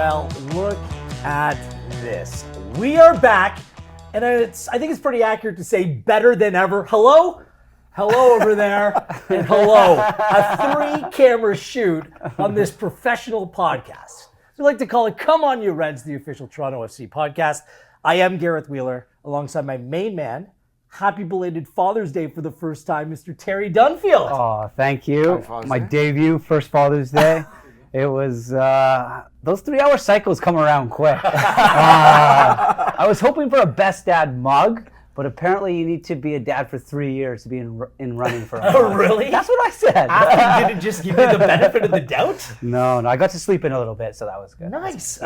Well, look at this. We are back, and I think it's pretty accurate to say better than ever. Hello? Hello over there, and hello. A 3-camera shoot on this professional podcast. We like to call it Come On You Reds, the official Toronto FC podcast. I am Gareth Wheeler, alongside my main man. Happy belated Father's Day for the first time, Mr. Terry Dunfield. Oh, thank you. My debut, first Father's Day. It was, those 3-hour cycles come around quick. I was hoping for a best dad mug, but apparently you need to be a dad for 3 years to be in running for a mug. Oh, really? That's what I said. After you didn't just give you the benefit of the doubt? No, I got to sleep in a little bit, so that was good. Nice.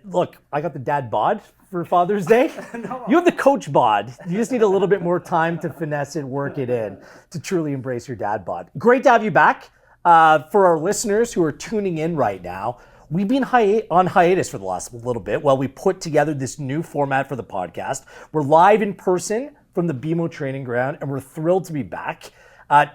Look, I got the dad bod for Father's Day. No. You have the coach bod. You just need a little bit more time to finesse it, work it in, to truly embrace your dad bod. Great to have you back. For our listeners who are tuning in right now, we've been on hiatus for the last little bit while we put together this new format for the podcast. We're live in person from the BMO training ground, and we're thrilled to be back.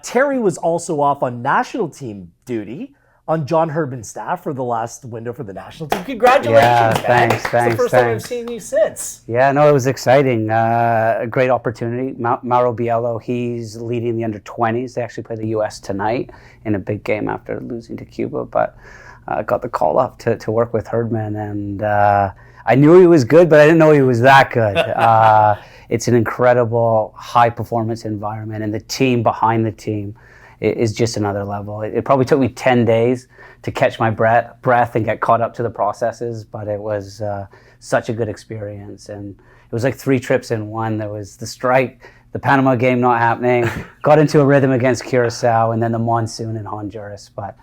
Terry was also off on national team duty on John Herbin's staff for the last window for the national team. Congratulations, yeah, man. Thanks. It's the first time I've seen you since. Yeah, no, it was exciting. A great opportunity. Mauro Biello, he's leading the under-20s. They actually play the U.S. tonight in a big game after losing to Cuba, but got the call up to work with Herdman, and I knew he was good, but I didn't know he was that good. It's an incredible high-performance environment, and the team behind the team is just another level. It probably took me 10 days to catch my breath and get caught up to the processes, but it was such a good experience. And it was like 3 trips in one. There was the strike, the Panama game not happening, got into a rhythm against Curacao, and then the monsoon in Honduras. But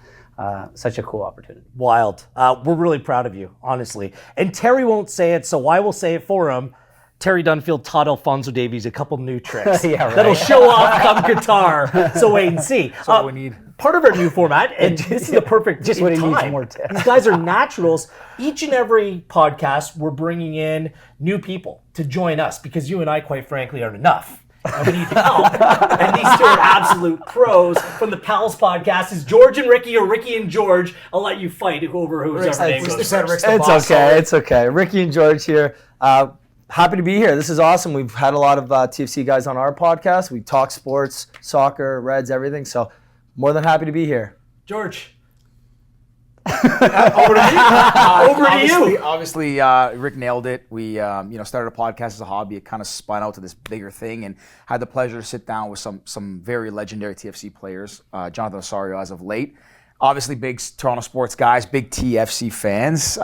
such a cool opportunity. Wild. We're really proud of you, honestly. And Terry won't say it, so I will say it for him. Terry Dunfield taught Alphonso Davies a couple new tricks that'll show off come Qatar. So wait and see. That's what we need. Part of our new format, and this is the perfect just what he time. needs more tips. These guys are naturals. Each and every podcast, we're bringing in new people to join us because you and I, quite frankly, aren't enough. And we need help. And these two are absolute pros. From the Pals podcast is George and Ricky, or Ricky and George. I'll let you fight over who's ever name goes first. It's okay. Ricky and George here. Happy to be here. This is awesome. We've had a lot of TFC guys on our podcast. We talk sports, soccer, Reds, everything. So more than happy to be here. George. Over to you. Obviously, Rick nailed it. We started a podcast as a hobby. It kind of spun out to this bigger thing, and had the pleasure to sit down with some very legendary TFC players. Jonathan Osorio as of late. Obviously, big Toronto sports guys, big TFC fans.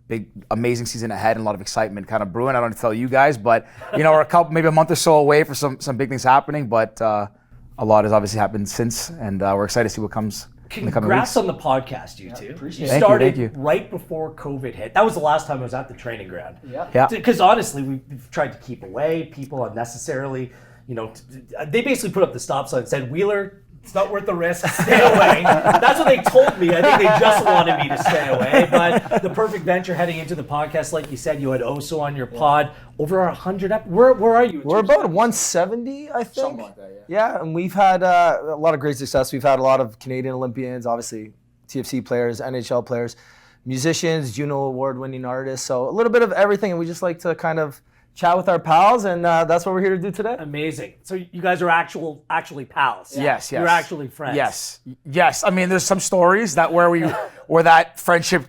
Big, amazing season ahead, and a lot of excitement kind of brewing. I don't have to tell you guys, but we're maybe a month or so away for some big things happening. But a lot has obviously happened since, and we're excited to see what comes in the coming weeks. Congrats on the podcast, you two. Appreciate it. You started right before COVID hit. That was the last time I was at the training ground. Yeah. Because honestly, we've tried to keep away people unnecessarily. They basically put up the stop sign and said, Wheeler, it's not worth the risk. Stay away. That's what they told me. I think they just wanted me to stay away. But the perfect venture heading into the podcast, like you said, you had Oso on your pod. Over 100 Where are you? We're about 170, I think. Something like that, Yeah, and we've had a lot of great success. We've had a lot of Canadian Olympians, obviously TFC players, NHL players, musicians, Juno Award-winning artists. So a little bit of everything, and we just like to kind of chat with our pals, and that's what we're here to do today. Amazing. So you guys are actually pals. Yes. You're actually friends. Yes. I mean, there's some stories where that friendship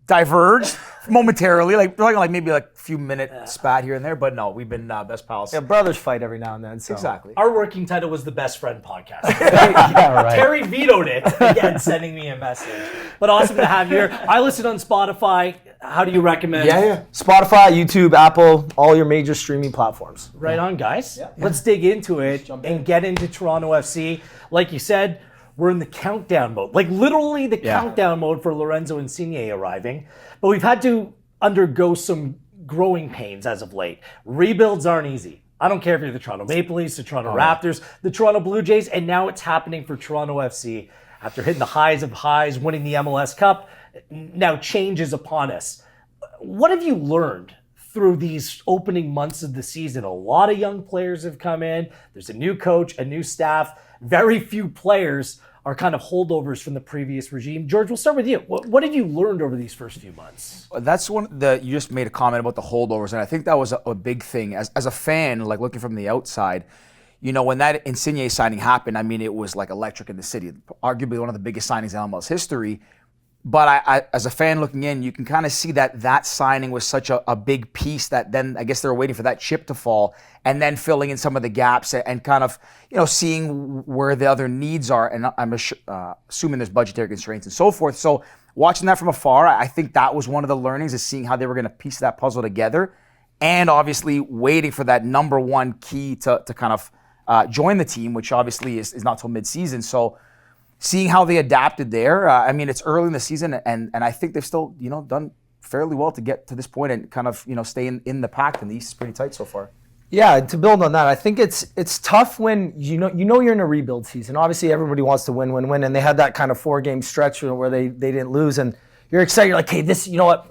diverged momentarily, like maybe a few minute spat here and there, but no, we've been best pals. Yeah, brothers fight every now and then. So. Exactly. Our working title was the Best Friend Podcast. Yeah, right. Terry vetoed it, again, sending me a message. But awesome to have you here. I listen on Spotify. How do you recommend? Yeah. Spotify, YouTube, Apple, all your major streaming platforms. Right on, guys. Yeah. Let's dig into it and get into Toronto FC. Like you said, we're in the countdown mode. Like literally the countdown mode for Lorenzo Insigne arriving. But we've had to undergo some growing pains as of late. Rebuilds aren't easy. I don't care if you're the Toronto Maple Leafs, the Toronto Raptors, the Toronto Blue Jays, and now it's happening for Toronto FC. After hitting the highs of highs, winning the MLS Cup, now change is upon us. What have you learned through these opening months of the season? A lot of young players have come in. There's a new coach, a new staff. Very few players are kind of holdovers from the previous regime. George, we'll start with you. What have you learned over these first few months? That's you just made a comment about the holdovers, and I think that was a big thing. As a fan, like looking from the outside, when that Insigne signing happened, I mean, it was like electric in the city. Arguably one of the biggest signings in MLS history. But I, as a fan looking in, you can kind of see that signing was such a big piece that then I guess they were waiting for that chip to fall and then filling in some of the gaps and kind of, seeing where the other needs are. And I'm assuming there's budgetary constraints and so forth. So watching that from afar, I think that was one of the learnings, is seeing how they were going to piece that puzzle together, and obviously waiting for that number one key to kind of join the team, which obviously is not till mid-season. So seeing how they adapted there, I mean, it's early in the season, and I think they've still, done fairly well to get to this point and kind of, stay in the pack. And the East is pretty tight so far. Yeah, to build on that, I think it's tough when you know you're in a rebuild season. Obviously, everybody wants to win, and they had that kind of 4-game stretch where they didn't lose, and you're excited. You're like, hey, this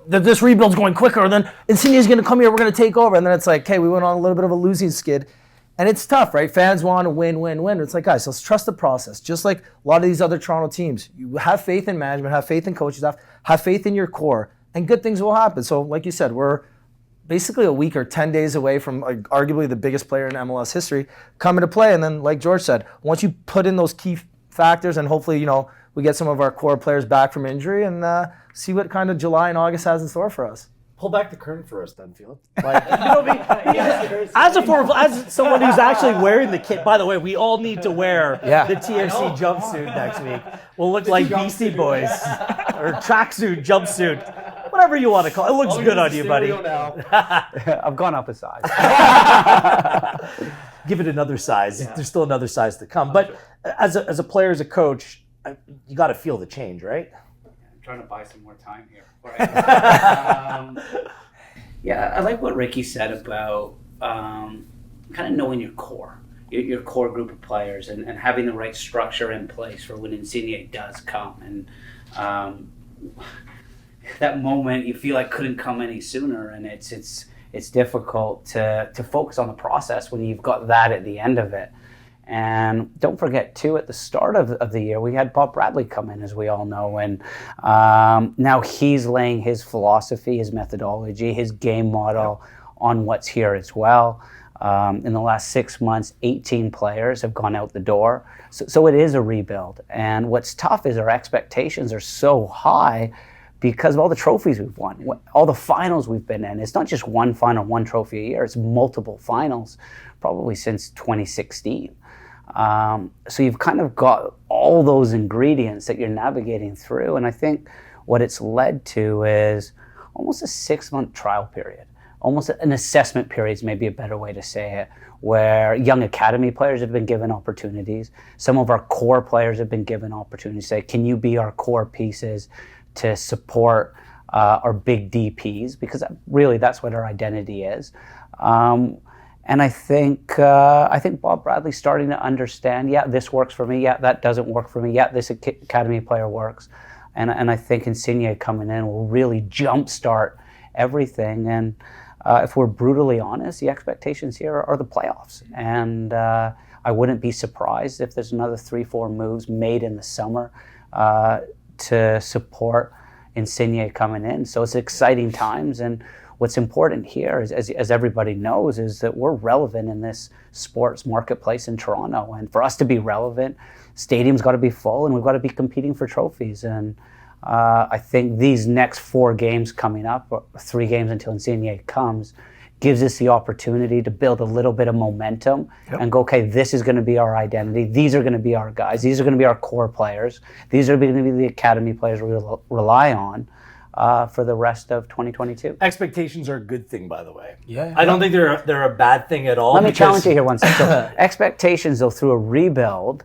this rebuild's going quicker, and then Insigne's going to come here, we're going to take over, and then it's like, hey, we went on a little bit of a losing skid. And it's tough, right? Fans want to win. It's like, guys, let's trust the process. Just like a lot of these other Toronto teams, you have faith in management, have faith in coaching staff, have faith in your core, and good things will happen. So like you said, we're basically a week or 10 days away from arguably the biggest player in MLS history coming to play. And then, like George said, once you put in those key factors, and hopefully, we get some of our core players back from injury, and see what kind of July and August has in store for us. Pull back the curtain for us, then, Felix. As someone who's actually wearing the kit. By the way, we all need to wear the TFC jumpsuit next week. We'll look like Beastie Boys or tracksuit, jumpsuit, whatever you want to call it. It looks good on you, buddy. I've gone up a size. Give it another size. Yeah. There's still another size to come. But as a player, as a coach, you got to feel the change, right? I'm trying to buy some more time here. Yeah, I like what Ricky said about kind of knowing your core group of players, and having the right structure in place for when Insigne does come. And that moment you feel like couldn't come any sooner, and it's difficult to focus on the process when you've got that at the end of it. And don't forget, too, at the start of the year, we had Bob Bradley come in, as we all know, and now he's laying his philosophy, his methodology, his game model on what's here as well. In the last 6 months, 18 players have gone out the door. So it is a rebuild. And what's tough is our expectations are so high because of all the trophies we've won, all the finals we've been in. It's not just one final, one trophy a year. It's multiple finals, probably since 2016. So you've kind of got all those ingredients that you're navigating through. And I think what it's led to is almost a 6-month trial period, almost an assessment period is maybe a better way to say it, where young academy players have been given opportunities. Some of our core players have been given opportunities to say, can you be our core pieces to support our big DPs? Because really that's what our identity is. And I think Bob Bradley's starting to understand, this works for me, that doesn't work for me, this academy player works. And I think Insigne coming in will really jumpstart everything. And if we're brutally honest, the expectations here are the playoffs. And I wouldn't be surprised if there's another 3-4 moves made in the summer to support Insigne coming in. So it's exciting times. And what's important here is, as everybody knows, is that we're relevant in this sports marketplace in Toronto. And for us to be relevant, stadium's got to be full, and we've got to be competing for trophies. And I think these next 4 games coming up, or 3 games until Insigne comes, gives us the opportunity to build a little bit of momentum and go, okay, this is going to be our identity. These are going to be our guys. These are going to be our core players. These are going to be the academy players we rely on for the rest of 2022. Expectations are a good thing, by the way. Yeah. I don't think they're a bad thing at all. Let me challenge you here one second. So expectations, though, through a rebuild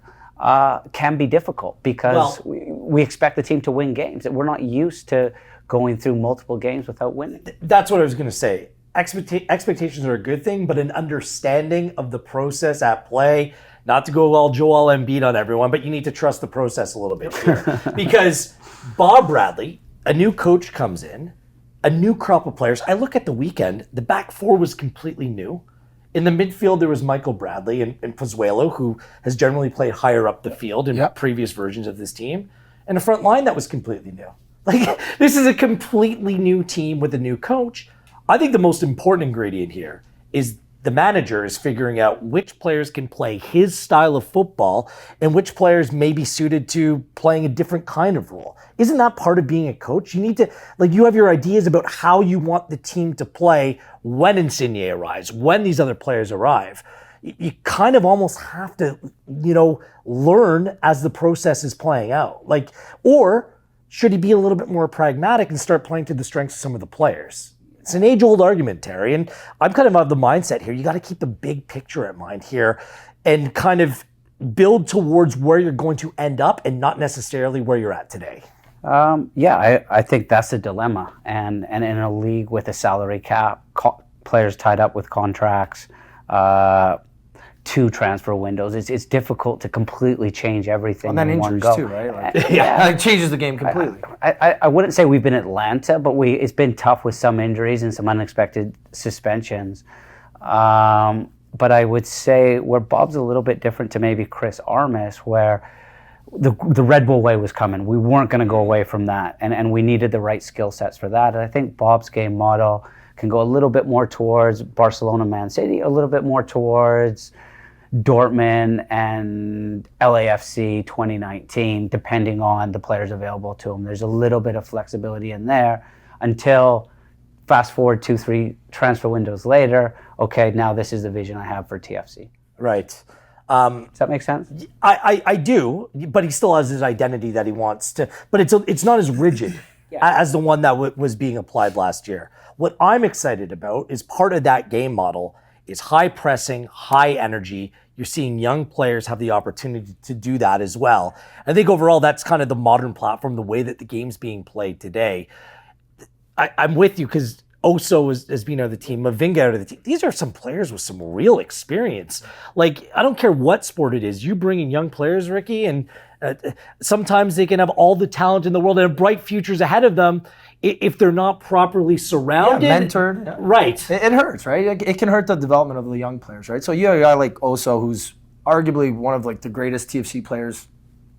can be difficult because we expect the team to win games. We're not used to going through multiple games without winning. That's what I was going to say. Expectations are a good thing, but an understanding of the process at play, not to go all Joel Embiid on everyone, but you need to trust the process a little bit here. Because Bob Bradley, a new coach comes in, a new crop of players. I look at the weekend, the back 4 was completely new. In the midfield, there was Michael Bradley and Pozuelo, who has generally played higher up the field in previous versions of this team. And a front line that was completely new. Like, this is a completely new team with a new coach. I think the most important ingredient here is the manager is figuring out which players can play his style of football and which players may be suited to playing a different kind of role. Isn't that part of being a coach? You need to, like, you have your ideas about how you want the team to play when Insigne arrives, when these other players arrive. You kind of almost have to, learn as the process is playing out. Like, or should he be a little bit more pragmatic and start playing to the strengths of some of the players? It's an age-old argument, Terry, and I'm kind of the mindset here. You got to keep the big picture in mind here and kind of build towards where you're going to end up and not necessarily where you're at today. I think that's the dilemma. And in a league with a salary cap, players tied up with contracts, 2 transfer windows, it's difficult to completely change everything in one go. Too, right? It changes the game completely. I wouldn't say we've been Atlanta, but it's been tough with some injuries and some unexpected suspensions. But I would say where Bob's a little bit different to maybe Chris Armas, where the Red Bull way was coming. We weren't going to go away from that, and we needed the right skill sets for that. And I think Bob's game model can go a little bit more towards Barcelona, Man City, a little bit more towards Dortmund and LAFC 2019, depending on the players available to him. There's a little bit of flexibility in there until fast forward 2-3 transfer windows later. Okay, now this is the vision I have for TFC. Right. Does that make sense? I do, but he still has his identity that he wants to. But it's not as rigid as the one that was being applied last year. What I'm excited about is part of that game model is high pressing, high energy. You're seeing young players have the opportunity to do that as well. I think overall that's kind of the modern platform, the way that the game's being played today. I'm with you because Oso has been out of the team, Mavinga out of the team. These are some players with some real experience. Like, I don't care what sport it is. You bring in young players, Ricky, and sometimes they can have all the talent in the world and bright futures ahead of them. If they're not properly surrounded, mentored, right? It hurts, right? It can hurt the development of the young players, right? So you have a guy like Oso, who's arguably one of like the greatest TFC players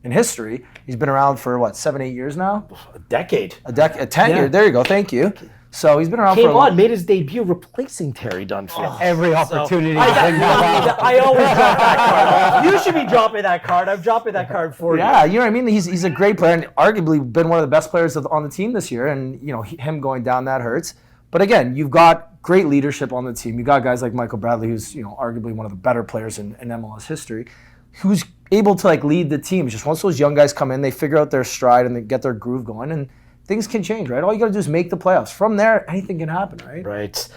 in history. He's been around for 7-8 years now. A decade, 10 years. There you go. Thank you. So he's been around made his debut replacing Terry Dunfield. Every opportunity. I always drop that card. You should be dropping that card. I'm dropping that card for you. Yeah, you know what I mean? He's a great player and arguably been one of the best players on the team this year. And, him going down, that hurts. But again, you've got great leadership on the team. You've got guys like Michael Bradley, who's, arguably one of the better players in MLS history, who's able to lead the team. It's just once those young guys come in, they figure out their stride and they get their groove going, and things can change, right? All you got to do is make the playoffs. From there, anything can happen, right? Right.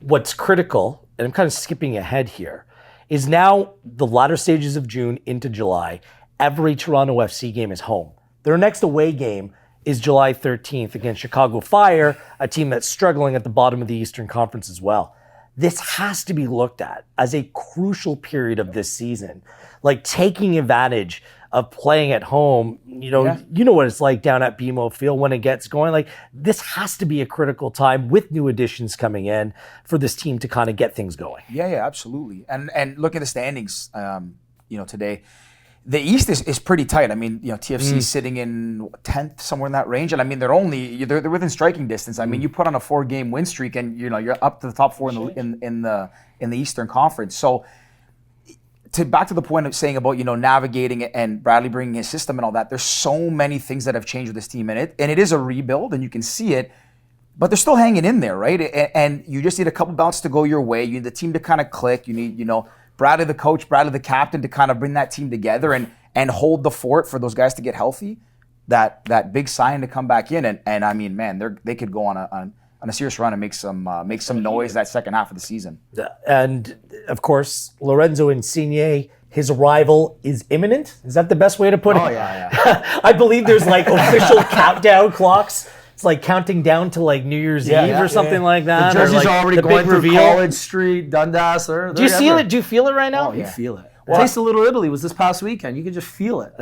What's critical, and I'm kind of skipping ahead here, is now the latter stages of June into July, every Toronto FC game is home. Their next away game is July 13th against Chicago Fire, a team that's struggling at the bottom of the Eastern Conference as well. This has to be looked at as a crucial period of this season, like taking advantage of playing at home. You know what it's like down at BMO Field when it gets going. Like, this has to be a critical time with new additions coming in for this team to kind of get things going. Yeah, absolutely. And look at the standings, today. The East is pretty tight. I mean, TFC is sitting in 10th, somewhere in that range. And I mean, they're within striking distance. I mean, you put on a 4-game win streak and you're up to the top 4 in the Eastern Conference. So back to the point of saying about, navigating it and Bradley bringing his system and all that, there's so many things that have changed with this team and it is a rebuild and you can see it, but they're still hanging in there, right? And you just need a couple bounces to go your way. You need the team to kind of click. You need, Bradley the coach, Bradley the captain to kind of bring that team together and hold the fort for those guys to get healthy. That big sign to come back in and I mean, man, they could go on a serious run and make some noise that second half of the season. And of course, Lorenzo Insigne, his arrival is imminent. Is that the best way to put it? Oh yeah. I believe there's official countdown clocks. It's like counting down to New Year's Eve or something like that. The jerseys are already going through reveal. College Street, Dundas. Do you feel it? Do you feel it right now? Oh, you feel it. Taste of Little Italy was this past weekend. You can just feel it.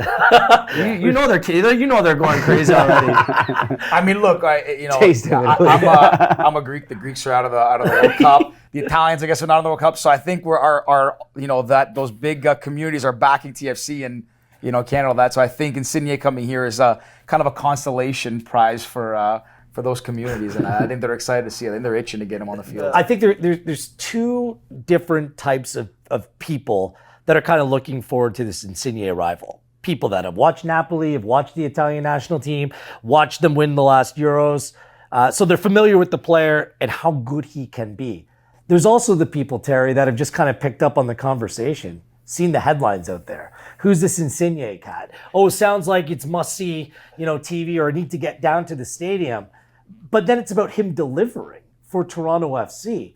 you know they're going crazy already. I mean, look, Taste of Italy. I'm a Greek. The Greeks are out of the World Cup. the Italians, I guess, are not in the World Cup. So I think those big communities are backing TFC and Canada. That. So I think Insigne coming here is kind of a consolation prize for those communities, and I think they're excited to see it. I think they're itching to get him on the field. I think there's two different types of people that are kind of looking forward to this Insigne arrival. People that have watched Napoli, have watched the Italian national team, watched them win the last Euros. So they're familiar with the player and how good he can be. There's also the people, Terry, that have just kind of picked up on the conversation, seen the headlines out there. Who's this Insigne cat? Oh, sounds like it's must-see, TV, or need to get down to the stadium. But then it's about him delivering for Toronto FC.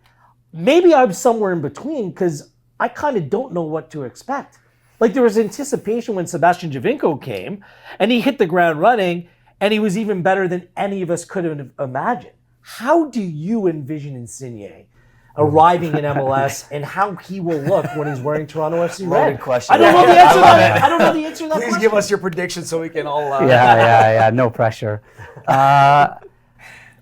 Maybe I'm somewhere in between because I kind of don't know what to expect. Like, there was anticipation when Sebastian Giovinco came and he hit the ground running and he was even better than any of us could have imagined. How do you envision Insigne arriving in MLS and how he will look when he's wearing Toronto FC red? Good question. I don't know the answer to that. I don't know the answer to that Please question. give us your prediction so we can all... Yeah, no pressure.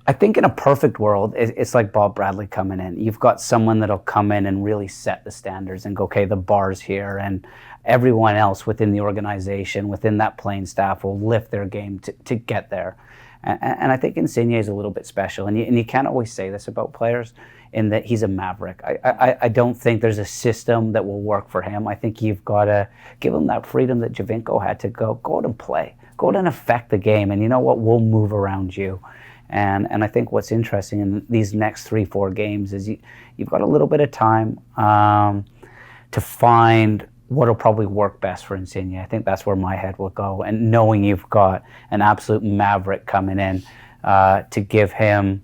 I think in a perfect world, it's like Bob Bradley coming in. You've got someone that'll come in and really set the standards and go, okay, the bar's here, and everyone else within the organization, within that playing staff will lift their game to get there. And I think Insigne is a little bit special, and you can't always say this about players in that he's a maverick. I don't think there's a system that will work for him. I think you've got to give him that freedom that Giovinco had to go out and play, go out and affect the game, and you know what, we'll move around you. And I think what's interesting in these next 3-4 games is you've got a little bit of time to find what will probably work best for Insigne. I think that's where my head will go. And knowing you've got an absolute maverick coming in to give him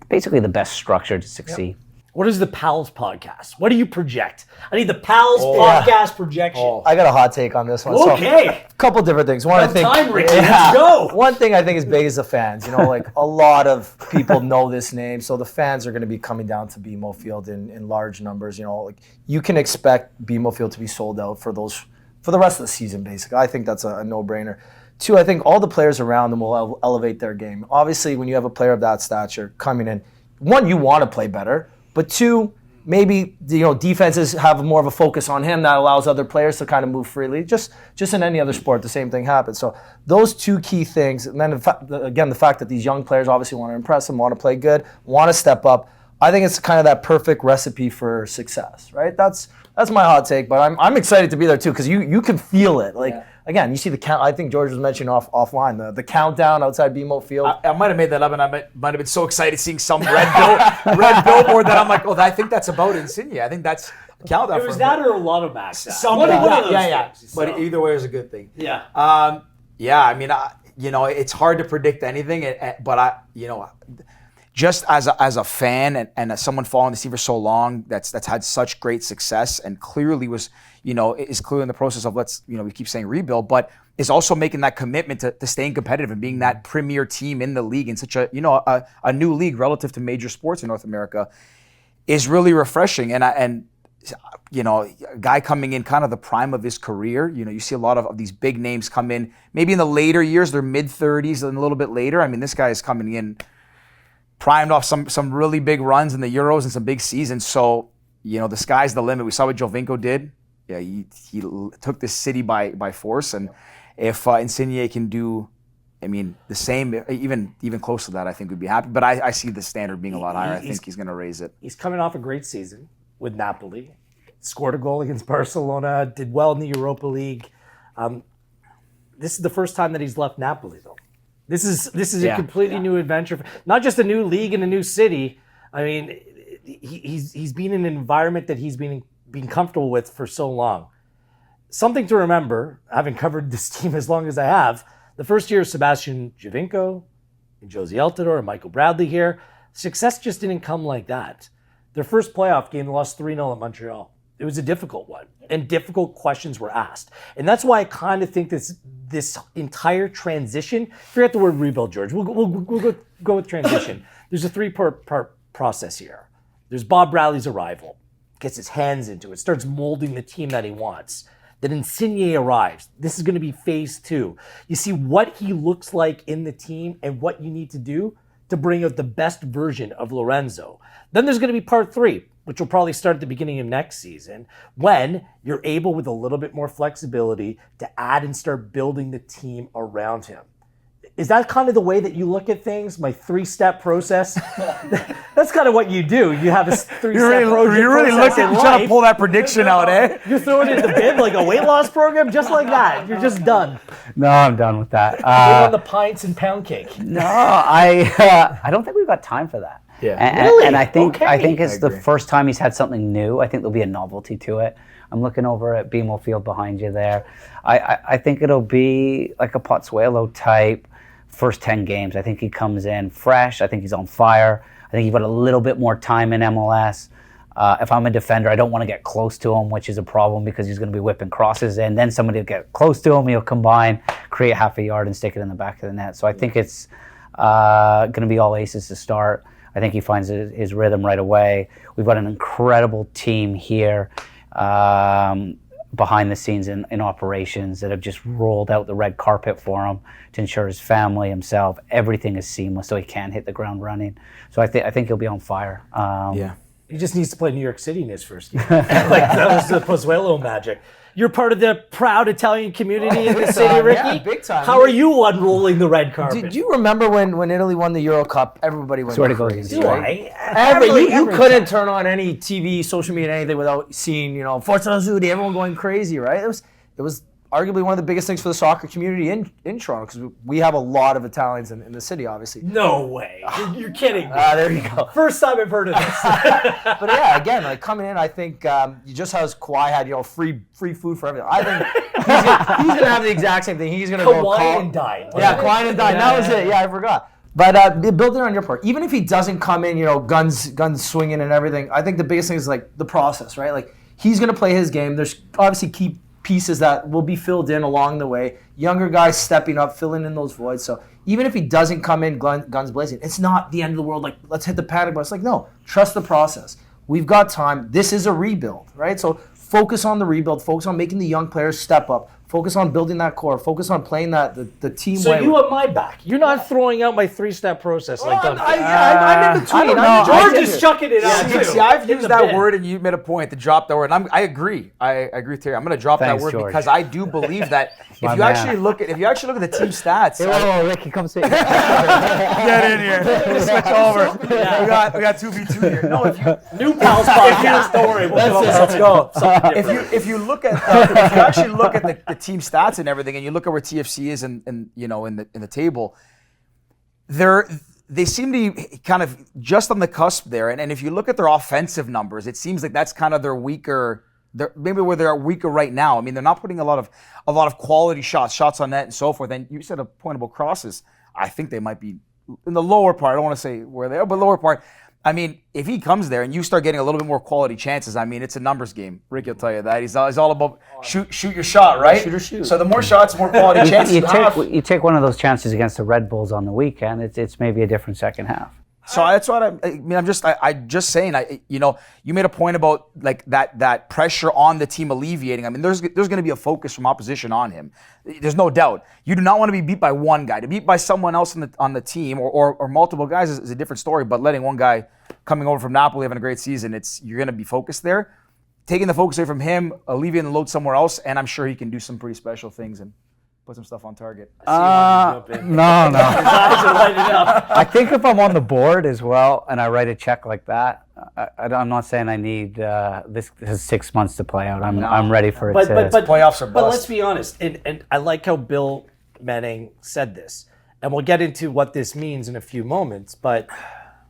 basically the best structure to succeed. Yep. What is the Pals podcast? What do you project? I need the Pals podcast projection. I got a hot take on this one. Okay. So, a couple different things. One, I think, time, Ricky. Let's go. One thing I think is big is the fans. Like a lot of people know this name, so the fans are going to be coming down to BMO Field in large numbers. Like you can expect BMO Field to be sold out for the rest of the season. Basically, I think that's a no-brainer. Two, I think all the players around them will elevate their game. Obviously, when you have a player of that stature coming in, one, you want to play better. But two, maybe defenses have more of a focus on him that allows other players to kind of move freely. Just in any other sport, the same thing happens. So those two key things, and then the fact that these young players obviously want to impress them, want to play good, want to step up. I think it's kind of that perfect recipe for success, right? That's my hot take, but I'm excited to be there too because you can feel it. Again, you see the count. I think George was mentioning offline the countdown outside BMO Field. I might have made that up, and I might have been so excited seeing some red billboard that I'm like, I think that's about Insigne. I think that's countdown. It was that or a lot of max. One of those things. But either way is a good thing. Yeah. I mean, it's hard to predict anything, but just as a fan and as someone following the team for so long, that's had such great success and clearly was, is clearly in the process of we keep saying rebuild, but is also making that commitment to staying competitive and being that premier team in the league in such a new league relative to major sports in North America is really refreshing. And a guy coming in kind of the prime of his career, you see a lot of these big names come in, maybe in the later years, their mid-30s and a little bit later. I mean, this guy is coming in primed off some really big runs in the Euros and some big seasons. So, the sky's the limit. We saw what Giovinco did. Yeah, he took this city by force. And if Insigne can do, the same, even close to that, I think we'd be happy. But I see the standard being a lot higher. I think he's going to raise it. He's coming off a great season with Napoli. Scored a goal against Barcelona. Did well in the Europa League. This is the first time that he's left Napoli, though. This is a completely new adventure. Not just a new league and a new city. He's been in an environment that he's been comfortable with for so long. Something to remember, having covered this team as long as I have, the first year of Sebastian Giovinco and Josie Altidore and Michael Bradley here, success just didn't come like that. Their first playoff game, they lost 3-0 at Montreal. It was a difficult one, and difficult questions were asked. And that's why I kind of think this entire transition, forget the word rebuild, George, we'll go with transition. There's a 3-part process here. There's Bob Bradley's arrival, gets his hands into it, starts molding the team that he wants. Then Insigne arrives. This is going to be phase 2. You see what he looks like in the team and what you need to do to bring out the best version of Lorenzo. Then there's going to be part 3, which will probably start at the beginning of next season, when you're able, with a little bit more flexibility, to add and start building the team around him. Is that kind of the way that you look at things? My 3-step process? That's kind of what you do. You have a 3-step process. You're really looking trying to pull that prediction out, eh? You're throwing it in the bin like a weight loss program, just like that. You're just done. No, I'm done with that. On the pints and pound cake. No, I don't think we've got time for that. Yeah. And I think it's the first time he's had something new. I think there'll be a novelty to it. I'm looking over at BMO Field behind you there. I think it'll be like a Pozuelo type first 10 games. I think he comes in fresh. I think he's on fire. I think he's got a little bit more time in MLS. If I'm a defender, I don't want to get close to him, which is a problem because he's going to be whipping crosses in. Then somebody will get close to him. He'll combine, create half a yard, and stick it in the back of the net. So I think it's going to be all aces to start. I think he finds his rhythm right away. We've got an incredible team here behind the scenes in operations that have just rolled out the red carpet for him to ensure his family, himself, everything is seamless so he can hit the ground running. So I think he'll be on fire. He just needs to play New York City in his first game. Like that was the Pozuelo magic. You're part of the proud Italian community in the city, Ricky? Yeah, big time. How are you unrolling the red carpet? Did you remember when Italy won the Euro Cup? Everybody went crazy. Right? You couldn't turn on any TV, social media, anything without seeing, Forza Azzurri, everyone going crazy, right? It was arguably one of the biggest things for the soccer community in Toronto, because we have a lot of Italians in the city, obviously. No way. You're kidding me. There you go. First time I've heard of this. But yeah, again, like coming in, I think just as Kawhi had, free food for everything. I think he's gonna have the exact same thing. He's gonna go Kawhi and dine. Yeah, Kawhi and dine. That was it. Yeah, I forgot. But build it on your part. Even if he doesn't come in, guns swinging and everything, I think the biggest thing is like the process, right? Like he's gonna play his game. There's obviously key pieces that will be filled in along the way. Younger guys stepping up, filling in those voids. So even if he doesn't come in guns blazing, it's not the end of the world. Like, let's hit the panic button. It's like, no, trust the process. We've got time. This is a rebuild, right? So focus on the rebuild. Focus on making the young players step up. Focus on building that core. Focus on playing the team So way. you have my back. You're not throwing out my 3-step process like that. I'm in between. George is chucking it out too. See, I've used that word, and you made a point to drop that word. And I agree. I agree with Terry. I'm going to drop Thanks, that word George. because I do believe that if you actually look at the team stats, Ricky, come sit. get in here. Switch over. We got 2v2 here. No, if you New Pals podcast. Don't worry. Let's go. if you look at if you actually look at the team stats and everything, and you look at where TFC is in the table, they seem to be kind of just on the cusp there. And if you look at their offensive numbers, it seems like that's kind of their weaker. Maybe where they're weaker right now. I mean, they're not putting a lot of quality shots on net and so forth. And you said a point about crosses. I think they might be in the lower part. I don't want to say where they are, but lower part. I mean, if he comes there and you start getting a little bit more quality chances, I mean, it's a numbers game. Ricky will tell you that. He's all about shoot your shot, right? Shoot or shoot. So the more shots, more quality chances You take one of those chances against the Red Bulls on the weekend, it's maybe a different second half. So that's what I mean. I'm just saying. You made a point about like that pressure on the team alleviating. I mean, there's going to be a focus from opposition on him. There's no doubt. You do not want to be beat by one guy. To beat by someone else on the team or multiple guys is a different story. But letting one guy coming over from Napoli having a great season, you're going to be focused there. Taking the focus away from him, alleviating the load somewhere else, and I'm sure he can do some pretty special things and put some stuff on target. No. His eyes are lighting up. I think if I'm on the board as well and I write a check like that, I'm not saying I need this has 6 months to play out. I'm ready for it. But playoffs are bust. But let's be honest, and I like how Bill Manning said this, and we'll get into what this means in a few moments. But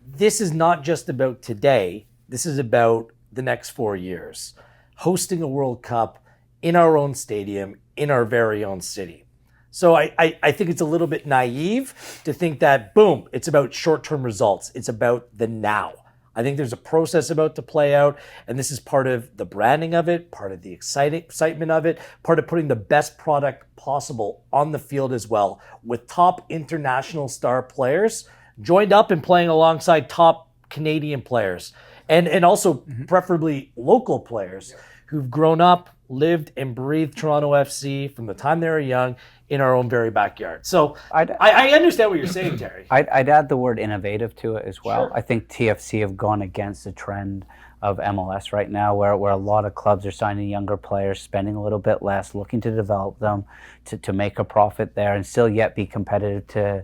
this is not just about today. This is about the next 4 years, hosting a World Cup in our own stadium, in our very own city. So I think it's a little bit naive to think that, boom, it's about short-term results. It's about the now. I think there's a process about to play out, and this is part of the branding of it, part of the excitement of it, part of putting the best product possible on the field as well, with top international star players joined up and playing alongside top Canadian players, and also preferably local players who've grown up, lived and breathed Toronto FC from the time they were young in our own very backyard. So I understand what you're saying, Terry. I'd add the word innovative to it as well. Sure. I think TFC have gone against the trend of MLS right now, where a lot of clubs are signing younger players, spending a little bit less, looking to develop them, to make a profit there, and still yet be competitive to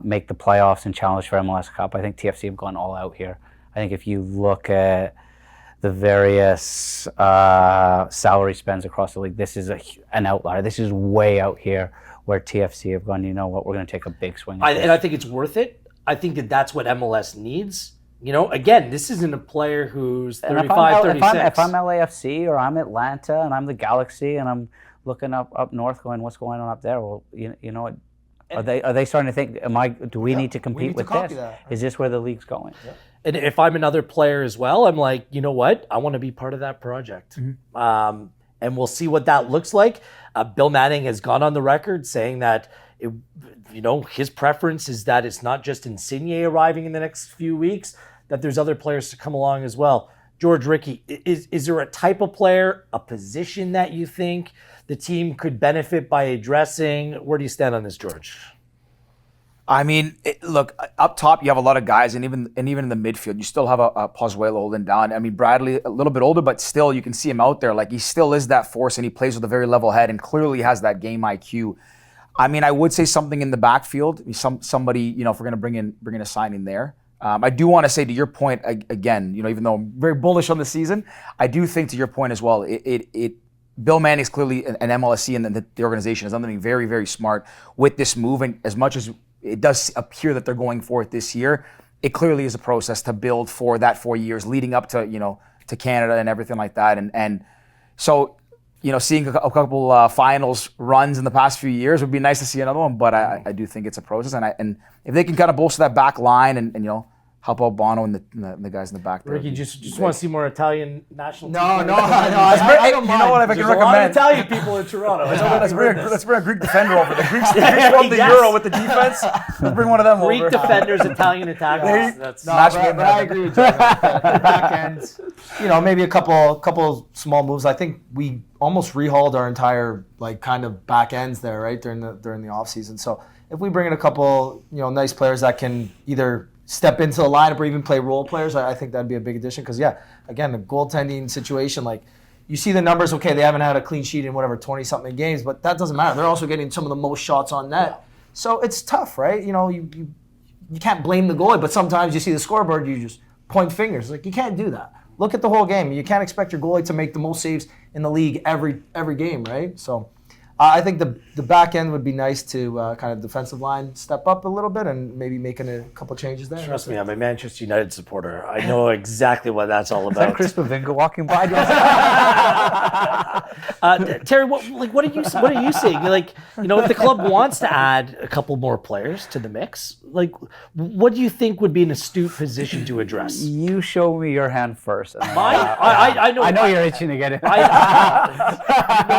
make the playoffs and challenge for MLS Cup. I think TFC have gone all out here. I think if you look at the various salary spends across the league, this is an outlier. This is way out here where TFC have gone, you know what, we're going to take a big swing. And I think it's worth it. I think that's what MLS needs. Again, this isn't a player who's 35, 36. If I'm LAFC or I'm Atlanta and I'm the Galaxy and I'm looking up north going, what's going on up there? Well, you know what? Are they starting to think, do we need to compete with this? That. Is this where the league's going? Yeah. And if I'm another player as well, I'm like, you know what? I want to be part of that project. Mm-hmm. And we'll see what that looks like. Bill Manning has gone on the record saying that his preference is that it's not just Insigne arriving in the next few weeks, that there's other players to come along as well. George, Ricky, is there a type of player, a position that you think the team could benefit by addressing? Where do you stand on this, George? I mean, look, up top, you have a lot of guys, and even in the midfield, you still have a Pozuelo holding down. I mean, Bradley, a little bit older, but still, you can see him out there. Like, he still is that force, and he plays with a very level head, and clearly has that game IQ. I mean, I would say something in the backfield, somebody, if we're going to bring in a signing there. I do want to say, to your point, again, even though I'm very bullish on the season, I do think, to your point as well, Bill Manning is clearly an MLSC, and the organization is something very, very smart with this move. And as much as it does appear that they're going for it this year, it clearly is a process to build for that 4 years leading up to, to Canada and everything like that. And so, seeing a couple finals runs in the past few years would be nice to see another one. But I do think it's a process. And if they can kind of bolster that back line and help out Bono and the guys in the back there. Ricky, just want to see more Italian national team. I don't mind. You know what, if I can recommend? A lot of Italian people in Toronto. Let's bring a Greek defender over. The Greeks won the Euro with the defense. Let's bring one of them Greek over. Greek defenders, Italian attackers. But I agree with you. The back end, maybe a couple small moves. I think we almost rehauled our entire kind of back ends there, right, during the off season. So if we bring in a couple nice players that can either step into the lineup or even play role players, I think that'd be a big addition. Because again, the goaltending situation, you see the numbers. Okay, they haven't had a clean sheet in 20-something games, but that doesn't matter. They're also getting some of the most shots on net. Yeah. So it's tough, right? You can't blame the goalie, but sometimes you see the scoreboard, you just point fingers. You can't do that. Look at the whole game. You can't expect your goalie to make the most saves in the league every game, right? So I think the back end would be nice to kind of defensive line step up a little bit and maybe making a couple changes there. Trust me, I'm a Manchester United supporter. I know exactly what that's all about. Is that Chris Pavinga walking by? Terry, what are you seeing? If the club wants to add a couple more players to the mix, what do you think would be an astute position to address? You show me your hand first. Mine? I know you're itching to get it. You know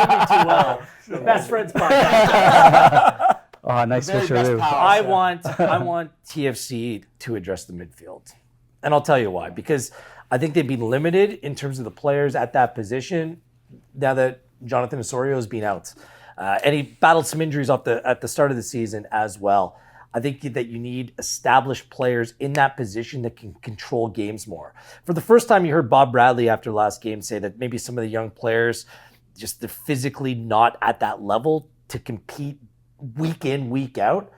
me too well. Best friends podcast. Oh, nice switcheroo. I want TFC to address the midfield. And I'll tell you why. Because I think they've been limited in terms of the players at that position now that Jonathan Osorio has been out. And he battled some injuries at the start of the season as well. I think that you need established players in that position that can control games more. For the first time, you heard Bob Bradley after last game say that maybe some of the young players, just they're physically not at that level to compete week in, week out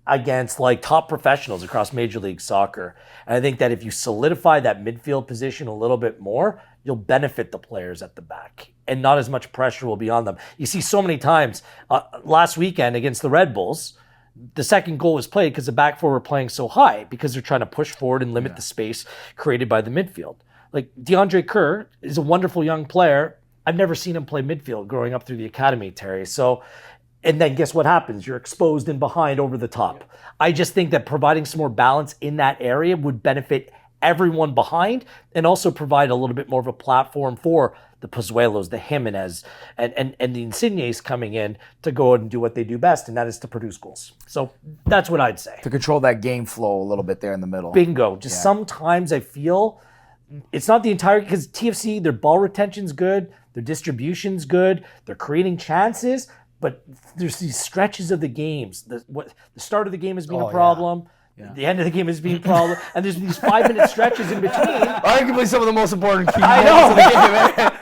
against top professionals across Major League Soccer. And I think that if you solidify that midfield position a little bit more, you'll benefit the players at the back and not as much pressure will be on them. You see so many times last weekend against the Red Bulls, the second goal was played because the back four were playing so high because they're trying to push forward and limit the space created by the midfield. DeAndre Kerr is a wonderful young player. I've never seen him play midfield growing up through the academy, Terry. So, and then guess what happens? You're exposed and behind over the top. I just think that providing some more balance in that area would benefit everyone behind and also provide a little bit more of a platform for the Pozuelos, the Jimenez, and the Insignes coming in to go and do what they do best, and that is to produce goals. So that's what I'd say. To control that game flow a little bit there in the middle. Bingo. Just sometimes I feel it's not the entire, because TFC, their ball retention's good, their distribution's good, they're creating chances, but there's these stretches of the games. The start of the game has been a problem. Yeah. The end of the game has been a problem. And there's these 5-minute stretches in between. Arguably some of the most important key I moments of the game.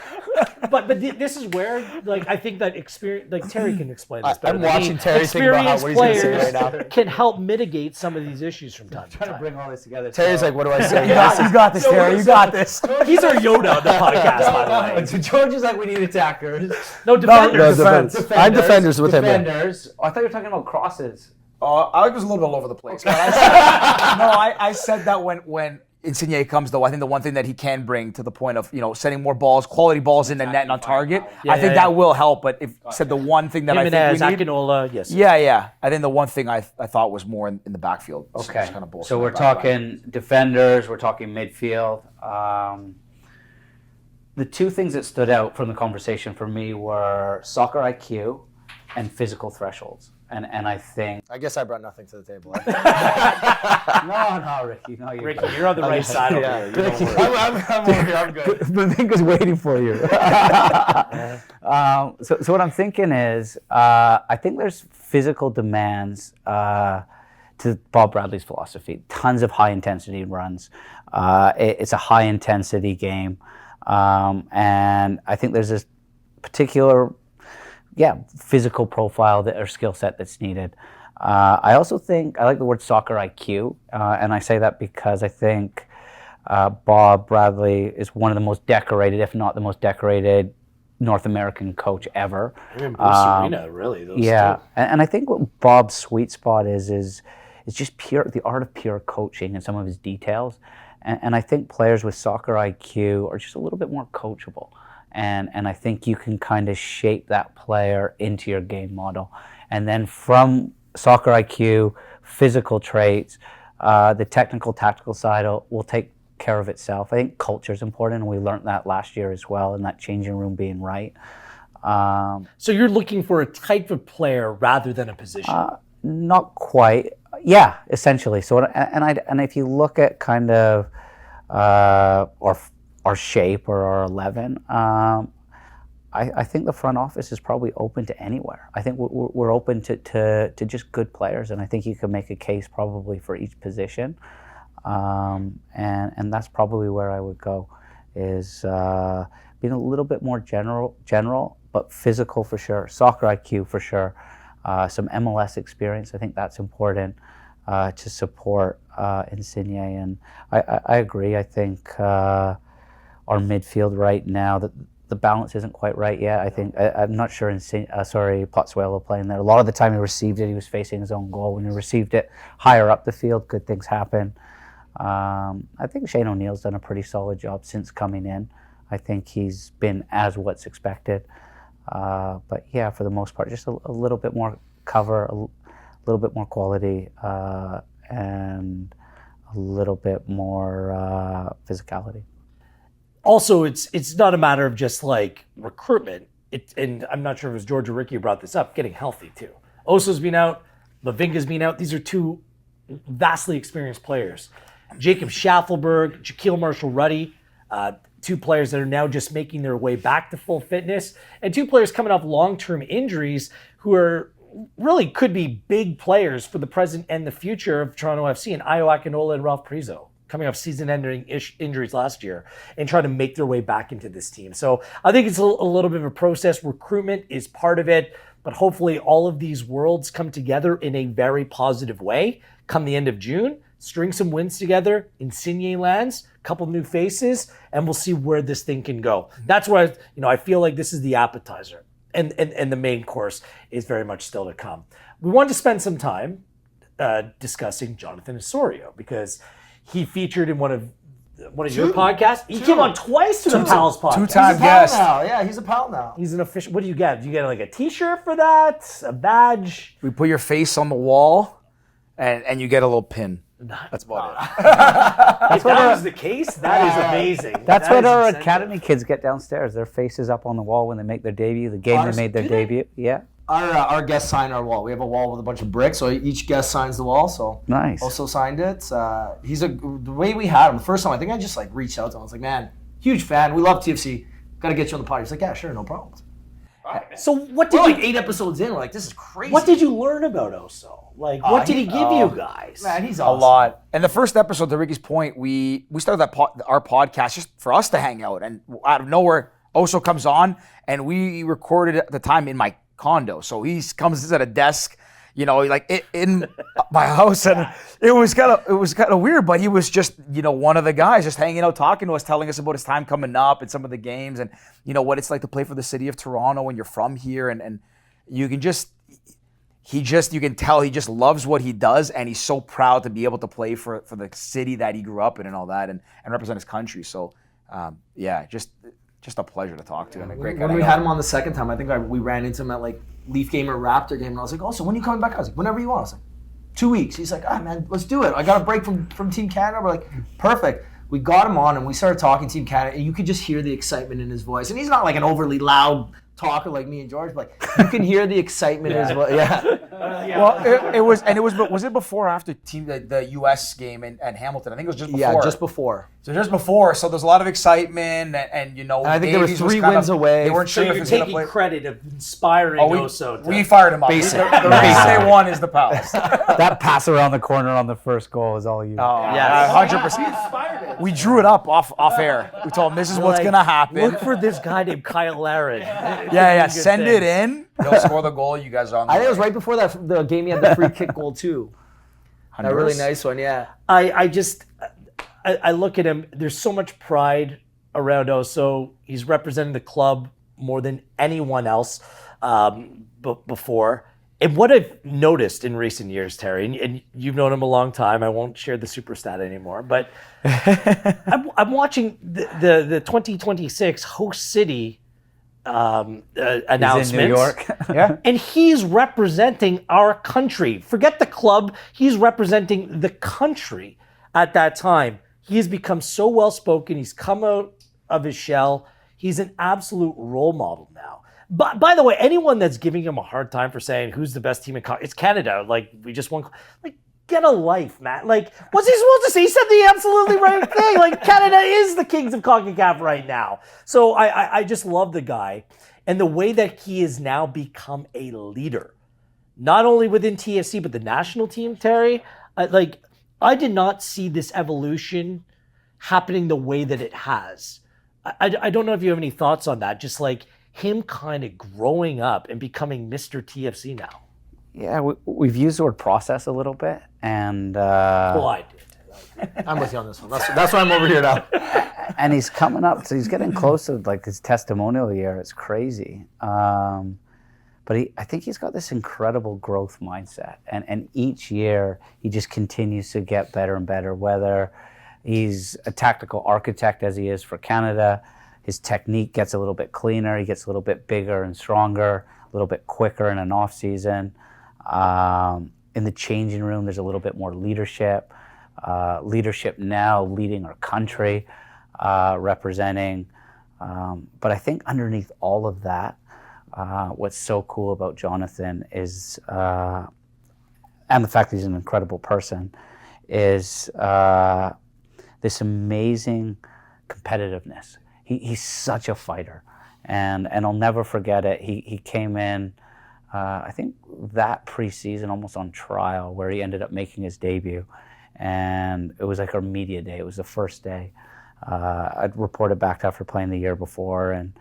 But this is where, like, I think that experience, like Terry can explain this better. I'm watching Terry think about what he's going to say right now. Can help mitigate some of these issues from time to time. Trying to bring all this together. Terry's like, what do I say? You got this, Terry. You got this. He's our Yoda on the podcast, by the way. So George is like, we need attackers. No, defenders. Defenders. I'm defenders with him. Defenders. Oh, I thought you were talking about crosses. I was a little bit all over the place. I said that when Insigne comes, though, I think the one thing that he can bring to the point of, sending more balls, quality balls in the net and on target, I think that will help. But if said the one thing that Jimenez, I think we need, Akinola, yes. Yeah. I think the one thing I thought was more in the backfield. Okay. Kind of So we're talking defenders, we're talking midfield. The two things that stood out from the conversation for me were soccer IQ and physical thresholds. And I think... I guess I brought nothing to the table. No, Ricky. No, you're Ricky, good. you're on the right side over here. I'm over here. I'm good. Bavinga's waiting for you. So what I'm thinking is, I think there's physical demands to Bob Bradley's philosophy. Tons of high-intensity runs. It's a high-intensity game. And I think there's this particular... physical profile or skill set that's needed. I also think, I like the word soccer IQ, and I say that because I think Bob Bradley is one of the most decorated, if not the most decorated, North American coach ever. Bruce Arena, really. Those two. And I think what Bob's sweet spot is just the art of pure coaching and some of his details. And I think players with soccer IQ are just a little bit more coachable. And I think you can kind of shape that player into your game model. And then from soccer IQ, physical traits, the technical, tactical side will take care of itself. I think culture is important, and we learned that last year as well, in that changing room being right. So you're looking for a type of player rather than a position? Not quite. Yeah, essentially. So, and if you look at kind of our shape or our 11, I think the front office is probably open to anywhere. I think we're open to just good players, and I think you can make a case probably for each position. And that's probably where I would go, is being a little bit more general, but physical for sure. Soccer IQ for sure. Some MLS experience, I think that's important to support Insigne. And I agree. I think our midfield right now, the balance isn't quite right yet. I think I'm not sure. Pozuelo playing there. A lot of the time he received it, he was facing his own goal. When he received it higher up the field, good things happen. I think Shane O'Neill's done a pretty solid job since coming in. I think he's been as what's expected. But yeah, for the most part, just a little bit more cover, a little bit more quality, and a little bit more physicality. Also, it's not a matter of just like recruitment. And I'm not sure if it was George or Ricky who brought this up, getting healthy too. Oso's been out, Bavinga's been out. These are two vastly experienced players. Jacob Schaffelberg, Shaquille Marshall-Ruddy, two players that are now just making their way back to full fitness, and two players coming off long-term injuries who are really could be big players for the present and the future of Toronto FC, and Ayo Akinola and Ralph Priso, coming off season-ending injuries last year and trying to make their way back into this team. So I think it's a little bit of a process. Recruitment is part of it, but hopefully all of these worlds come together in a very positive way come the end of June. String some wins together, Insigne lands, a couple new faces, and we'll see where this thing can go. That's why I feel like this is the appetizer, and the main course is very much still to come. We wanted to spend some time discussing Jonathan Osorio, because he featured in one of your podcasts. He came on twice to the Pals podcast. Two-time guest. Yeah, he's a pal now. He's an official. What do you get? Do you get like a T-shirt for that? A badge? We put your face on the wall, and you get a little pin. That's about it. If that was the case, that is amazing. That's That what is our incentive. academy kids get downstairs. Their faces up on the wall when they make their debut. The game Honestly, they made their do they? debut. Yeah. Our guests sign our wall. We have a wall with a bunch of bricks, so each guest signs the wall. So Nice. also signed it. The way we had him the first time, I think I just like reached out to him. I was like, man, huge fan. We love TFC. Got to get you on the pod. He's like, yeah, sure, no problem. So what We're did like you 8 episodes in. We're like, this is crazy. what did you learn about Oso? Like, what did he give you guys? Man, he's A awesome. lot. And the first episode, to Ricky's point, we started our podcast just for us to hang out. And out of nowhere, Oso comes on, and we recorded at the time in my condo. So he comes at a desk, like in my house, and it was kind of weird. But he was just one of the guys, just hanging out, talking to us, telling us about his time coming up and some of the games, and what it's like to play for the city of Toronto when you're from here, and you can just. You can tell he just loves what he does, and he's so proud to be able to play for the city that he grew up in and all that, and represent his country. So, just a pleasure to talk to, and a great guy. When we had him on the second time, I think we ran into him at like Leaf game or Raptor game, and I was like, oh, so when are you coming back? I was like, whenever you want. I was like, 2 weeks. He's like, man, let's do it. I got a break from Team Canada. We're like, perfect. We got him on, and we started talking Team Canada, and you could just hear the excitement in his voice. And he's not like an overly loud talker like me and George, but like, you can hear the excitement in his voice. Yeah. Well, was it before or after the U.S. game and Hamilton? I think it was just before. Yeah, just before. So just before. So there's a lot of excitement, and I think there were 3 wins away. They weren't So sure if you're he's going to taking play. credit of inspiring Oso. We fired him up. Basic. The race they won is the Palace. That pass around the corner on the first goal is all you. Yeah, 100%. We drew it up off air. We told him this is what's gonna happen. Look for this guy named Kyle Laren. Yeah. Send it in. They'll score the goal. You guys are on. I think it was right before the game. He had the free kick goal too. That really nice one. Yeah. I look at him. There's so much pride around Oso. He's representing the club more than anyone else before. And what I've noticed in recent years, Terry, and you've known him a long time. I won't share the super stat anymore, but I'm watching the 2026 host city announcements. He's in New York. Yeah. And he's representing our country. Forget the club. He's representing the country at that time. He has become so well-spoken. He's come out of his shell. He's an absolute role model now. But by the way, anyone that's giving him a hard time for saying who's the best team in it's Canada. Like, we just won. Like, get a life, man. Like, what's he supposed to say? He said the absolutely right thing. Like, Canada is the kings of CONCACAF right now. So I just love the guy. And the way that he has now become a leader, not only within TFC, but the national team, Terry. I did not see this evolution happening the way that it has. I don't know if you have any thoughts on that. Just like him kind of growing up and becoming Mr. TFC now. Yeah, we've used the word process a little bit, and Well, I did. I'm with you on this one. That's why I'm over here now. and he's coming up, so he's getting close to like his testimonial year. It's crazy, but I think he's got this incredible growth mindset, and each year he just continues to get better and better. Whether he's a tactical architect as he is for Canada, his technique gets a little bit cleaner, he gets a little bit bigger and stronger, a little bit quicker in an off season. In the changing room, there's a little bit more leadership. Leadership now leading our country, representing. But I think underneath all of that, what's so cool about Jonathan is, and the fact that he's an incredible person, is this amazing competitiveness. He's such a fighter, and I'll never forget it. He came in, I think that preseason, almost on trial, where he ended up making his debut, and it was like our media day. It was the first day. I'd reported back after playing the year before, and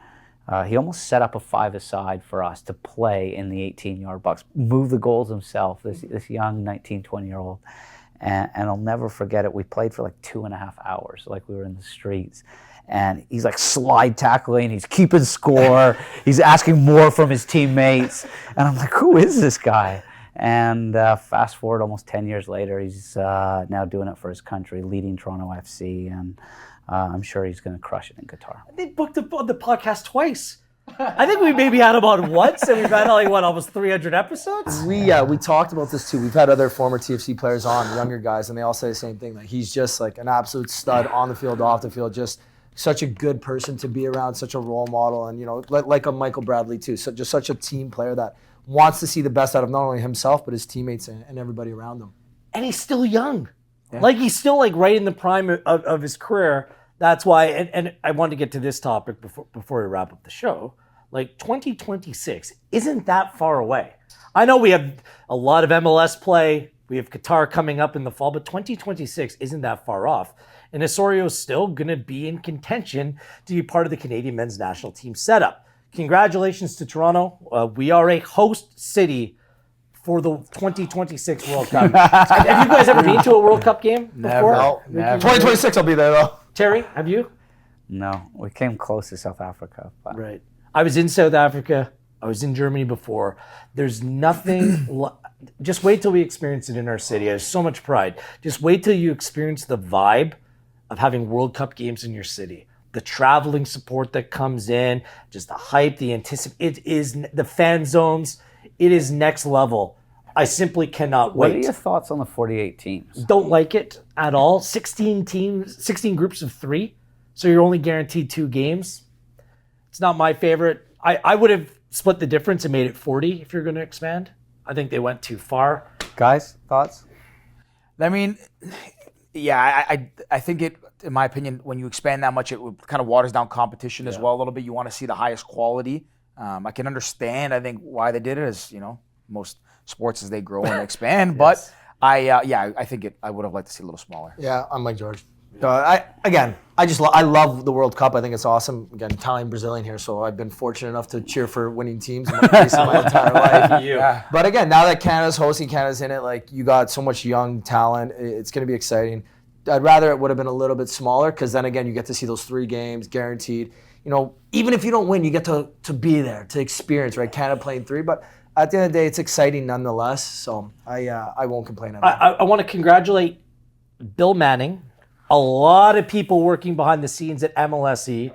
he almost set up a 5-a-side for us to play in the 18-yard box, move the goals himself. This young 19, 20-year-old. And I'll never forget it. We played for like 2.5 hours, like we were in the streets. And he's like slide tackling, he's keeping score, he's asking more from his teammates. And I'm like, who is this guy? And fast forward almost 10 years later, he's now doing it for his country, leading Toronto FC. And I'm sure he's going to crush it in Qatar. They booked the podcast twice. I think we maybe had him on once, and we've had like almost 300 episodes. We talked about this too. We've had other former TFC players on, younger guys, and they all say the same thing. Like he's just like an absolute stud on the field, off the field. Just such a good person to be around, such a role model, and like a Michael Bradley too. So just such a team player that wants to see the best out of not only himself but his teamates and everybody around him. And he's still young. Yeah. Like he's still like right in the prime of his career. That's why, and I wanted to get to this topic before we wrap up the show. Like 2026 isn't that far away. I know we have a lot of MLS play. We have Qatar coming up in the fall, but 2026 isn't that far off. And Osorio is still going to be in contention to be part of the Canadian men's national team setup. Congratulations to Toronto. We are a host city for the 2026 World Cup. Have you guys ever been to a World Cup game before? Never. 2026 I'll be there though. Terry, have you? No, we came close to South Africa. But. Right. I was in South Africa. I was in Germany before. There's nothing. Just wait till we experience it in our city. There's so much pride. Just wait till you experience the vibe of having World Cup games in your city. The traveling support that comes in, just the hype, the anticipation. It is the fan zones. It is next level. I simply cannot wait. What are your thoughts on the 48 teams? Don't like it at all. 16 teams, 16 groups of 3. So you're only guaranteed 2 games. It's not my favorite. I would have split the difference and made it 40 if you're going to expand. I think they went too far. Guys, thoughts? I mean, yeah, I think it, in my opinion, when you expand that much, it kind of waters down competition as well a little bit. You want to see the highest quality. I can understand, I think, why they did it, as most sports as they grow and expand. But I think I would have liked to see a little smaller. Yeah, I'm like George. I love the World Cup. I think it's awesome. Again, Italian, Brazilian here, so I've been fortunate enough to cheer for winning teams my entire life. Yeah. But again, now that Canada's hosting, Canada's in it, like you got so much young talent. It's going to be exciting. I'd rather it would have been a little bit smaller because then again, you get to see those 3 games guaranteed. Even if you don't win, you get to be there, to experience, right? Canada playing 3, but at the end of the day, it's exciting nonetheless. So I won't complain about it. I want to congratulate Bill Manning, a lot of people working behind the scenes at MLSE,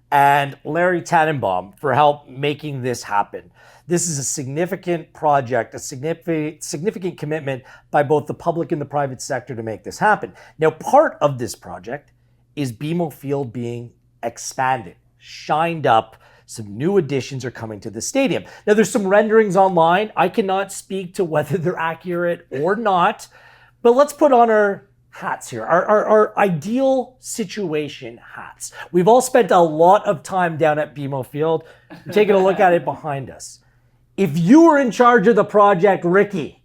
and Larry Tannenbaum for help making this happen. This is a significant project, a significant commitment by both the public and the private sector to make this happen. Now, part of this project is BMO Field being expanded, shined up. Some new additions are coming to the stadium. Now, there's some renderings online. I cannot speak to whether they're accurate or not, but let's put on our hats here, our ideal situation hats. We've all spent a lot of time down at BMO Field. Taking a look at it behind us. If you were in charge of the project, Ricky,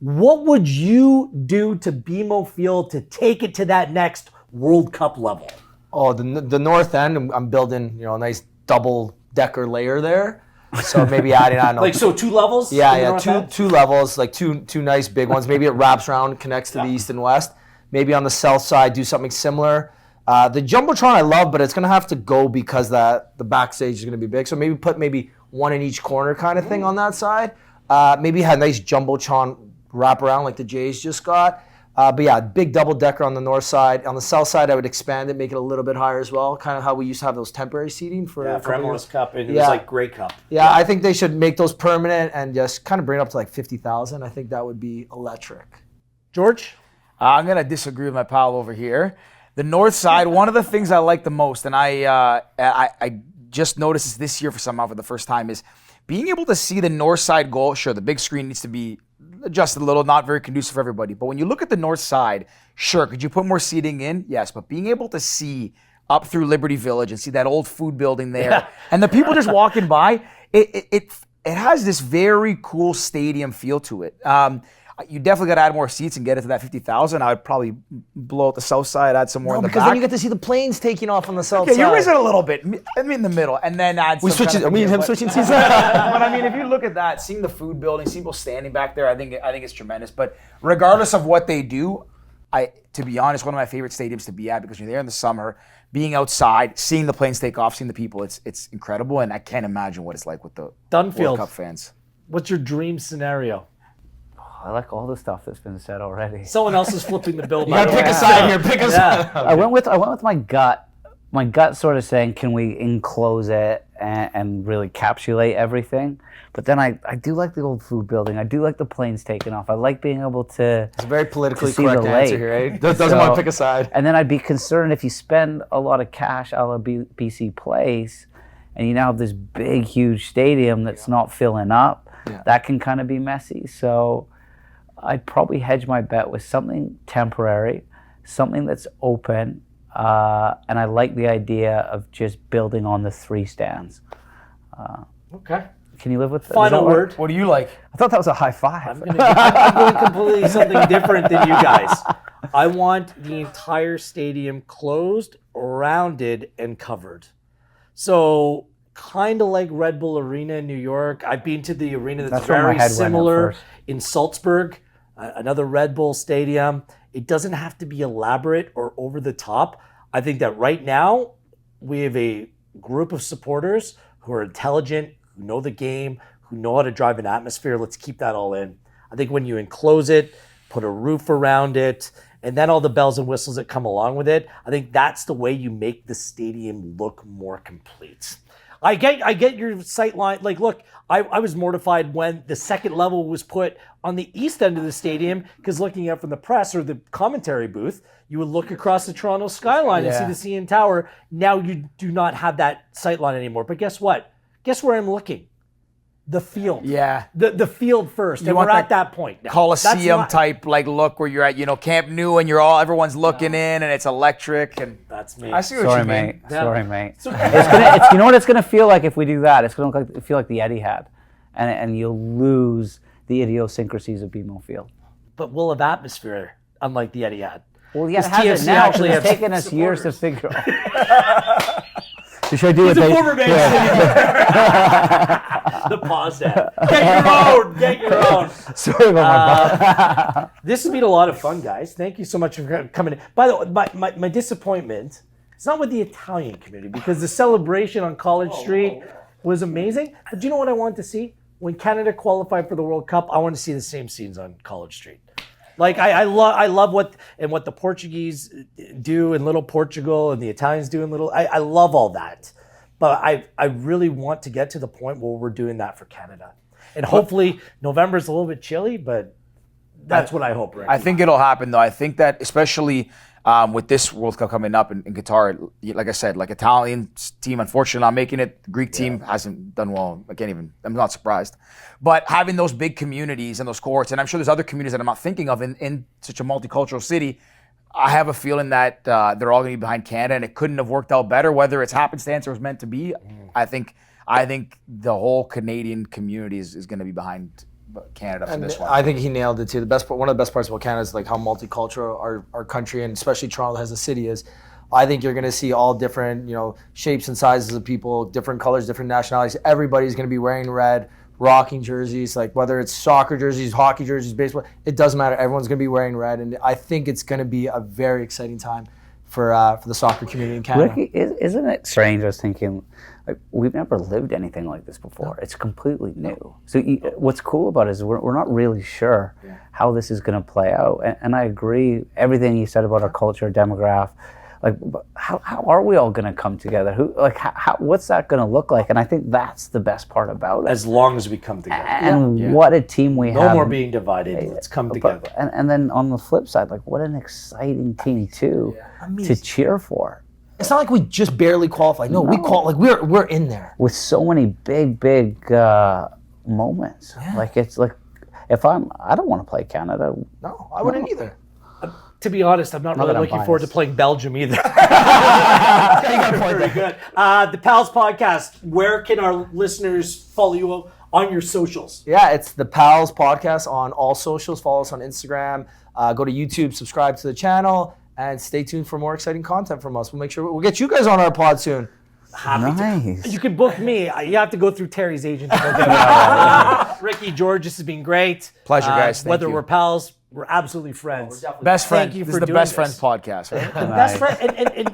what would you do to BMO Field to take it to that next World Cup level? Oh, the north end, I'm building, a nice double-decker layer there. So maybe adding on. Like, so 2 levels? Yeah, two levels, like two nice big ones. Maybe it wraps around, connects to the east and west. Maybe on the south side, do something similar. The Jumbotron I love, but it's going to have to go because the backstage is going to be big. So maybe put one in each corner kind of thing on that side. Maybe have a nice Jumbotron wrap around like the Jays just got. But yeah, big double decker on the north side. On the south side, I would expand it, make it a little bit higher as well. Kind of how we used to have those temporary seating for MLS Cup. It was like Grey Cup. Yeah, I think they should make those permanent and just kind of bring it up to like 50,000. I think that would be electric. George? I'm going to disagree with my pal over here. The north side, one of the things I like the most, and I just noticed this year for the first time, is being able to see the north side goal. Sure, the big screen needs to be adjusted a little, not very conducive for everybody. But when you look at the north side, sure, could you put more seating in? Yes, but being able to see up through Liberty Village and see that old food building there, and the people just walking by, it has this very cool stadium feel to it. You definitely got to add more seats and get it to that 50,000. I would probably blow out the south side, add some more in the back. Because then you get to see the planes taking off on the south side. You raise it a little bit. I'm in the middle, and then add some. Me and him switching seats. But I mean, if you look at that, seeing the food building, seeing people standing back there, I think it's tremendous. But regardless of what they do, to be honest, one of my favorite stadiums to be at, because you're there in the summer, being outside, seeing the planes take off, seeing the people, it's incredible, and I can't imagine what it's like with the Dunfield World Cup fans. What's your dream scenario? I like all the stuff that's been said already. Someone else is flipping the bill. You gotta pick a side here. Pick a side. I went with my gut. My gut sort of saying, can we enclose it and really encapsulate everything. But then I do like the old food building. I do like the planes taking off. I like being able to. It's a very politically see correct the answer lake. here, right? Doesn't want to pick a side. And then I'd be concerned if you spend a lot of cash a la BC Place, and you now have this big, huge stadium that's not filling up. Yeah. That can kind of be messy. So I'd probably hedge my bet with something temporary, something that's open, and I like the idea of just building on the 3 stands. Okay. Can you live with that? Final word. What do you like? I thought that was a high five. I'm going completely something different than you guys. I want the entire stadium closed, rounded, and covered. So kind of like Red Bull Arena in New York. I've been to the arena that's where my very head went at similar first. in Salzburg, another Red Bull stadium. It doesn't have to be elaborate or over the top. I think that right now we have a group of supporters who are intelligent, who know the game, who know how to drive an atmosphere. Let's keep that all in. I think when you enclose it, put a roof around it, and then all the bells and whistles that come along with it, I think that's the way you make the stadium look more complete. I get your sight line. Like, look, I was mortified when the second level was put on the east end of the stadium, because looking up from the press or the commentary booth, you would look across the Toronto skyline and see the CN Tower. Now you do not have that sight line anymore. But guess what? Guess where I'm looking? The field. Yeah. The field first. And want we're at that point now. Coliseum type like look where you're at, Camp Nou, and everyone's looking in and it's electric, and That's me. I see what Sorry, you mean. mate. Yeah. Sorry, mate. It's you know what it's going to feel like if we do that? It's going to feel like the Etihad, and you'll lose the idiosyncrasies of BMO Field. But we'll have atmosphere, unlike the Etihad. Well, yeah, it This has TFC it now. actually It's has taken us years to supporters. figure out. Should I do it? He's a former Man City. The pause there. Get your own. Sorry about my bad. This has been a lot of fun, guys. Thank you so much for coming in. By the way, my disappointment, it's not with the Italian community, because the celebration on College Street was amazing. But do you know what I wanted to see? When Canada qualified for the World Cup, I want to see the same scenes on College Street. Like I love what the Portuguese do in Little Portugal and the Italians do in Little. I love all that, but I really want to get to the point where we're doing that for Canada, and hopefully November's a little bit chilly, but that's what I hope. Ricky. I think it'll happen though. I think that especially with this World Cup coming up in Qatar, like I said, like Italian team, unfortunately not making it. The Greek team hasn't done well. I'm not surprised. But having those big communities and those cohorts, and I'm sure there's other communities that I'm not thinking of in such a multicultural city, I have a feeling that they're all going to be behind Canada, and it couldn't have worked out better, whether it's happenstance or was meant to be. I think the whole Canadian community is going to be behind Canada for this one. I think he nailed it too. One of the best parts about Canada is like how multicultural our country, and especially Toronto as a city, is. I think you're going to see all different, shapes and sizes of people, different colors, different nationalities. Everybody's going to be wearing red, rocking jerseys, like whether it's soccer jerseys, hockey jerseys, baseball, it doesn't matter. Everyone's going to be wearing red, and I think it's going to be a very exciting time for the soccer community in Canada. Ricky, isn't it strange? I was thinking, like, we've never lived anything like this before. It's completely new. So what's cool about it is we're not really sure how this is going to play out. And I agree, everything you said about our culture, demographic. Like, how are we all going to come together? What's that going to look like? And I think that's the best part about it. as long as we come together. And what a team we have. No more being divided. Let's come together. And then on the flip side, like, what an exciting team too to cheer for. It's not like we just barely qualified. No, we we're in there. With so many big moments. Yeah. Like, it's like, I don't want to play Canada. No, I wouldn't either. To be honest, I'm not really that I'm looking forward to biased. playing Belgium either. Very good. The Pals Podcast, where can our listeners follow you on your socials? Yeah, it's the Pals Podcast on all socials. Follow us on Instagram. Go to YouTube, subscribe to the channel, and stay tuned for more exciting content from us. We'll make sure we'll get you guys on our pod soon. Nice. You can book me. You have to go through Terry's agent. To book me. Ricky, George, this has been great. Pleasure, guys. Thank Whether you. we're pals, we're absolutely friends. Best friend. Thank you This for is the doing Best this. Friends podcast, right? The best friend,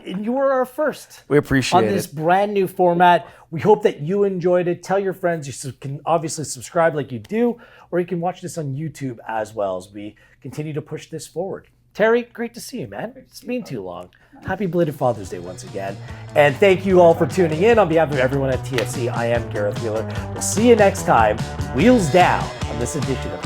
and you were our first. We appreciate on this it. brand new format. We hope that you enjoyed it. Tell your friends. You can obviously subscribe like you do, or you can watch this on YouTube as well as we continue to push this forward. Terry, great to see you, man. It's been too long. Happy belated Father's Day once again. And thank you all for tuning in. On behalf of everyone at TFC, I am Gareth Wheeler. We'll see you next time. Wheels down on this edition of